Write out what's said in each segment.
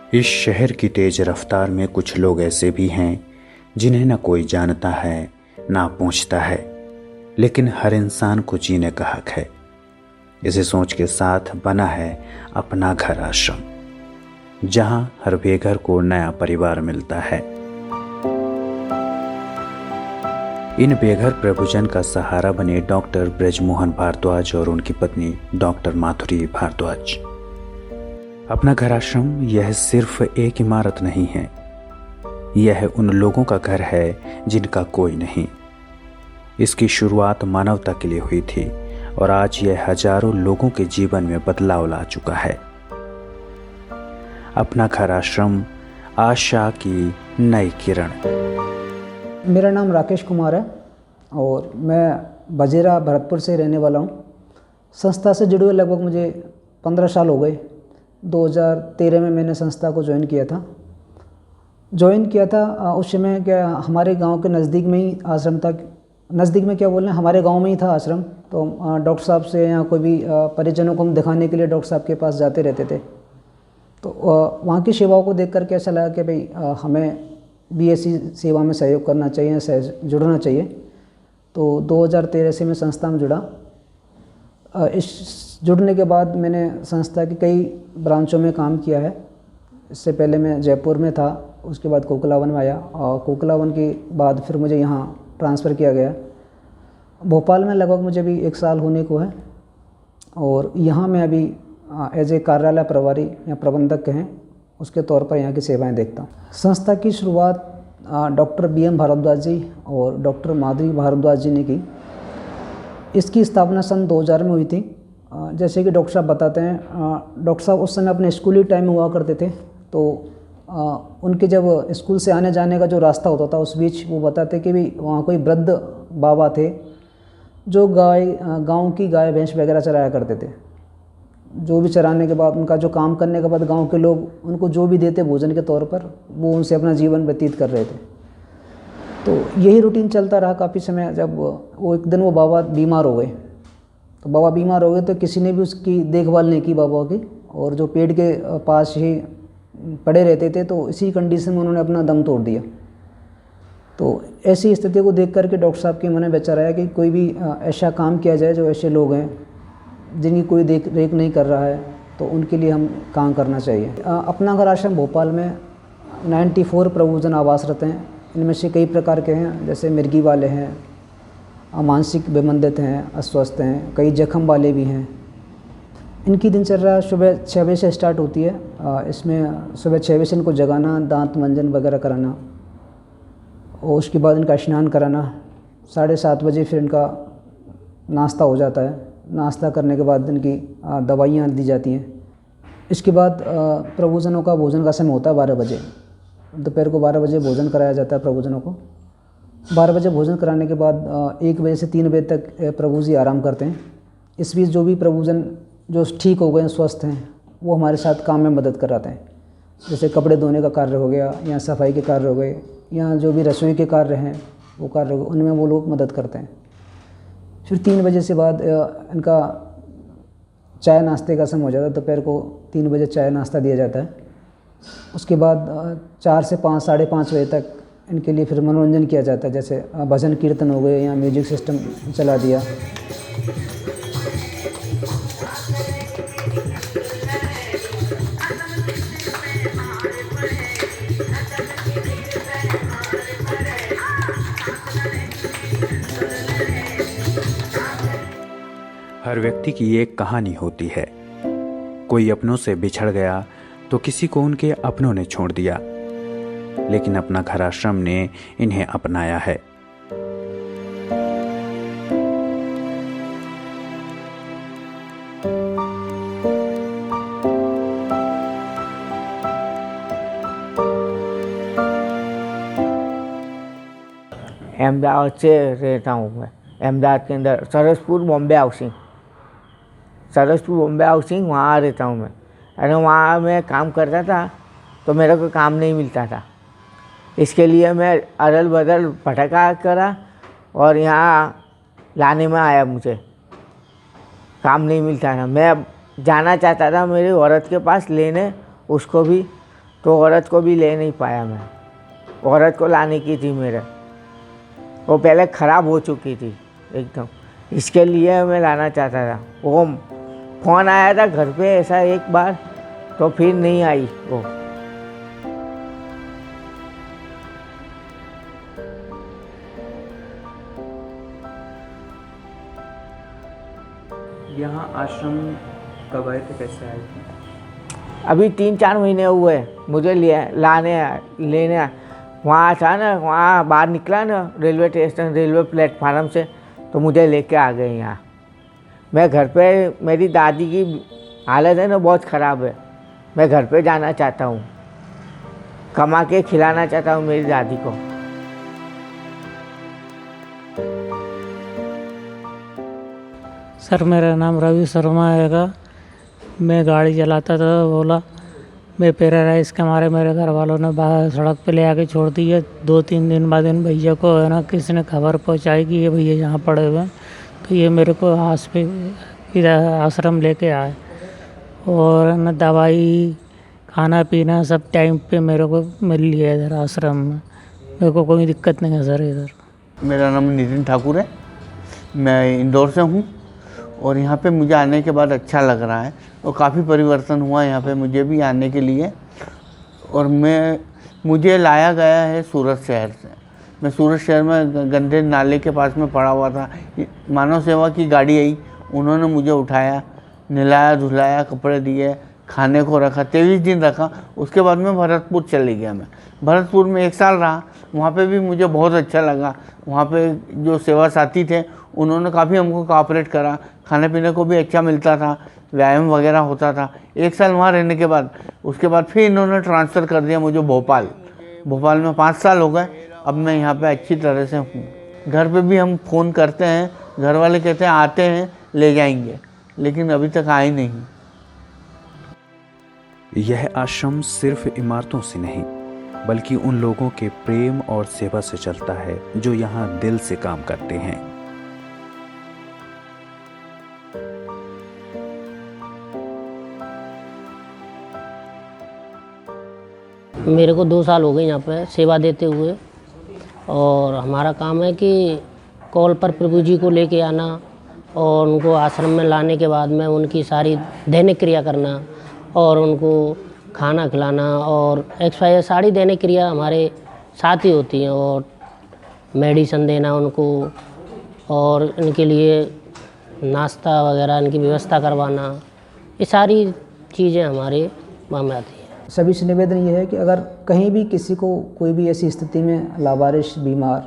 इस शहर की तेज रफ्तार में कुछ लोग ऐसे भी हैं जिन्हें न कोई जानता है ना पूछता है, लेकिन हर इंसान को जीने का हक है। इसी सोच के साथ बना है अपना घर आश्रम, जहां हर बेघर को नया परिवार मिलता है। इन बेघर प्रभुजन का सहारा बने डॉक्टर ब्रजमोहन भारद्वाज और उनकी पत्नी डॉक्टर माधुरी भारद्वाज। अपना घर आश्रम यह सिर्फ एक इमारत नहीं है, यह उन लोगों का घर है जिनका कोई नहीं। इसकी शुरुआत मानवता के लिए हुई थी और आज यह हजारों लोगों के जीवन में बदलाव ला चुका है। अपना घर आश्रम, आशा की नई किरण। मेरा नाम राकेश कुमार है और मैं बजेरा भरतपुर से रहने वाला हूँ। संस्था से जुड़े हुए लगभग मुझे 15 साल हो गए। 2013 में मैंने संस्था को ज्वाइन किया था। उस समय क्या हमारे गांव के नज़दीक में ही आश्रम था। नज़दीक में क्या बोल रहे हैं, हमारे गांव में ही था आश्रम। तो डॉक्टर साहब से या कोई भी परिजनों को हम दिखाने के लिए डॉक्टर साहब के पास जाते रहते थे। तो वहाँ की सेवाओं को देख करके ऐसा लगा कि भाई हमें भी ऐसी सेवा में सहयोग करना चाहिए, जुड़ना चाहिए। तो 2013 से मैं संस्था में जुड़ा। इस जुड़ने के बाद मैंने संस्था की कई ब्रांचों में काम किया है। इससे पहले मैं जयपुर में था, उसके बाद कोकलावन में आया और कोकलावन के बाद फिर मुझे यहाँ ट्रांसफ़र किया गया। भोपाल में लगभग मुझे अभी 1 साल होने को है और यहाँ मैं अभी एज ए कार्यालय प्रभारी या प्रबंधक हैं, उसके तौर पर यहाँ की सेवाएं देखता हूँ। संस्था की शुरुआत डॉक्टर BM भारद्वाज जी और डॉक्टर माधुरी भारद्वाज जी ने की। इसकी स्थापना सन 2000 में हुई थी। जैसे कि डॉक्टर साहब बताते हैं, डॉक्टर साहब उस समय अपने स्कूली टाइम में हुआ करते थे। तो उनके जब स्कूल से आने जाने का जो रास्ता होता था, उस बीच वो बताते कि भी वहाँ कोई वृद्ध बाबा थे जो गांव की गाय भैंस वगैरह चराया करते थे। जो भी चराने के बाद उनका जो काम करने के बाद गांव के लोग उनको जो भी देते भोजन के तौर पर, वो उनसे अपना जीवन व्यतीत कर रहे थे। तो यही रूटीन चलता रहा काफ़ी समय। जब वो एक दिन वो बाबा बीमार हो गए, तो किसी ने भी उसकी देखभाल नहीं की बाबा की, और जो पेड़ के पास ही पड़े रहते थे, तो इसी कंडीशन में उन्होंने अपना दम तोड़ दिया। तो ऐसी स्थिति को देख करके डॉक्टर साहब के मन में विचार आया कि कोई भी ऐसा काम किया जाए जो ऐसे लोग हैं जिनकी कोई देख रेख नहीं कर रहा है, तो उनके लिए हम काम करना चाहिए। अपना घर आश्रम भोपाल में 94 प्रभुजन आवासरत हैं। इनमें से कई प्रकार के हैं, जैसे मिर्गी वाले हैं, मानसिक विमंदित हैं, अस्वस्थ हैं, कई जख्म वाले भी हैं। इनकी दिनचर्या सुबह 6 बजे से स्टार्ट होती है। इसमें सुबह 6 बजे से इनको जगाना, दांत मंजन वगैरह कराना, और उसके बाद इनका स्नान कराना। 7:30 बजे फिर इनका नाश्ता हो जाता है। नाश्ता करने के बाद इनकी दवाइयाँ दी जाती हैं। इसके बाद प्रभुजनों का भोजन का समय होता है 12 बजे। दोपहर को 12 बजे भोजन कराया जाता है प्रभुजनों को। 12 बजे भोजन कराने के बाद 1 बजे से 3 बजे तक प्रभु जी आराम करते हैं। इस बीच जो भी प्रभुजन जो ठीक हो गए हैं, स्वस्थ हैं, वो हमारे साथ काम में मदद कराते हैं। जैसे कपड़े धोने का कार्य हो गया, या सफाई के कार्य हो गए, या जो भी रसोई के कार्य हैं वो कार्य हो गए, उनमें वो लोग मदद करते हैं। फिर 3 बजे से बाद इनका चाय नाश्ते का समय हो जाता है। दोपहर को 3 बजे चाय नाश्ता दिया जाता है। उसके बाद 4 से 5, 5:30 बजे तक इनके लिए फिर मनोरंजन किया जाता है। जैसे भजन कीर्तन हो गए या म्यूजिक सिस्टम चला दिया। हर व्यक्ति की एक कहानी होती है। कोई अपनों से बिछड़ गया तो किसी को उनके अपनों ने छोड़ दिया, लेकिन अपना घर आश्रम ने इन्हें अपनाया है। अहमदाबाद से रहता हूँ मैं। अहमदाबाद के अंदर सरसपुर बॉम्बे हाउसिंग, वहाँ रहता हूँ मैं। अरे वहाँ मैं काम करता था तो मेरे को काम नहीं मिलता था। इसके लिए मैं अदल बदल भटका करा और यहाँ लाने में आया। मुझे काम नहीं मिलता था। मैं जाना चाहता था मेरी औरत के पास लेने उसको भी, तो औरत को भी ले नहीं पाया मैं। औरत को लाने की थी मेरे, वो पहले ख़राब हो चुकी थी एकदम, इसके लिए मैं लाना चाहता था। वो फ़ोन आया था घर पे ऐसा एक बार, तो फिर नहीं आई वो। यहाँ आश्रम कब आए थे, कैसे आए थे? अभी 3-4 महीने हुए मुझे लेने वहाँ था ना, वहाँ बाहर निकला ना रेलवे स्टेशन, रेलवे प्लेटफार्म से, तो मुझे लेके आ गए यहाँ। मैं घर पे, मेरी दादी की हालत है ना बहुत ख़राब है, मैं घर पे जाना चाहता हूँ, कमा के खिलाना चाहता हूँ मेरी दादी को। सर मेरा नाम रवि शर्मा हैगा। मैं गाड़ी चलाता था ओला। मैं पैरालाइज के मारे मेरे घर वालों ने बाहर सड़क पे ले आके छोड़ दी है। 2-3 दिन बाद इन भैया को है ना किसी ने खबर पहुंचाई कि ये भैया यहाँ पड़े हुए हैं, तो ये मेरे को आश्रम लेके आए और ना दवाई खाना पीना सब टाइम पे मेरे को मिल लिया इधर आश्रम में। मेरे को कोई दिक्कत नहीं है सर इधर। मेरा नाम नितिन ठाकुर है, मैं इंदौर से हूँ और यहाँ पे मुझे आने के बाद अच्छा लग रहा है और काफ़ी परिवर्तन हुआ यहाँ पे मुझे भी आने के लिए। और मुझे लाया गया है सूरत शहर से। मैं सूरत शहर में गंदे नाले के पास में पड़ा हुआ था। मानव सेवा की गाड़ी आई, उन्होंने मुझे उठाया, नहलाया धुलाया, कपड़े दिए, खाने को रखा, 23 दिन रखा। उसके बाद में भरतपुर चले गया। मैं भरतपुर में 1 साल रहा, वहाँ पे भी मुझे बहुत अच्छा लगा। वहाँ पे जो सेवा साथी थे उन्होंने काफ़ी हमको कोऑपरेट करा, खाने पीने को भी अच्छा मिलता था, व्यायाम वगैरह होता था। 1 साल वहाँ रहने के बाद उसके बाद फिर इन्होंने ट्रांसफ़र कर दिया मुझे भोपाल में 5 साल हो गए। अब मैं यहाँ पे अच्छी तरह से हूँ। घर पे भी हम फ़ोन करते हैं, घर वाले कहते हैं आते हैं ले जाएंगे, लेकिन अभी तक आए नहीं। यह आश्रम सिर्फ इमारतों से नहीं बल्कि उन लोगों के प्रेम और सेवा से चलता है जो यहाँ दिल से काम करते हैं। मेरे को 2 साल हो गए यहाँ पे सेवा देते हुए, और हमारा काम है कि कॉल पर प्रभु जी को लेके आना और उनको आश्रम में लाने के बाद में उनकी सारी दैनिक क्रिया करना और उनको खाना खिलाना और एक्सरसाइज सारी दैनिक क्रिया हमारे साथ ही होती हैं, और मेडिसिन देना उनको और इनके लिए नाश्ता वगैरह इनकी व्यवस्था करवाना, ये सारी चीज़ें हमारे वहाँ में आती हैं। सभी से निवेदन ये है कि अगर कहीं भी किसी को कोई भी ऐसी स्थिति में लावारिश, बीमार,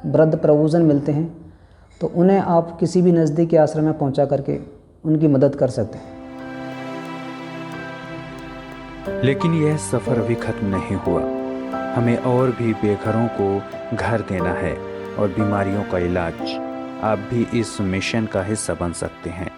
वृद्ध प्रभुजन मिलते हैं तो उन्हें आप किसी भी नज़दीकी आश्रम में पहुंचा करके उनकी मदद कर सकते हैं। लेकिन यह सफ़र अभी खत्म नहीं हुआ। हमें और भी बेघरों को घर देना है और बीमारियों का इलाज। आप भी इस मिशन का हिस्सा बन सकते हैं।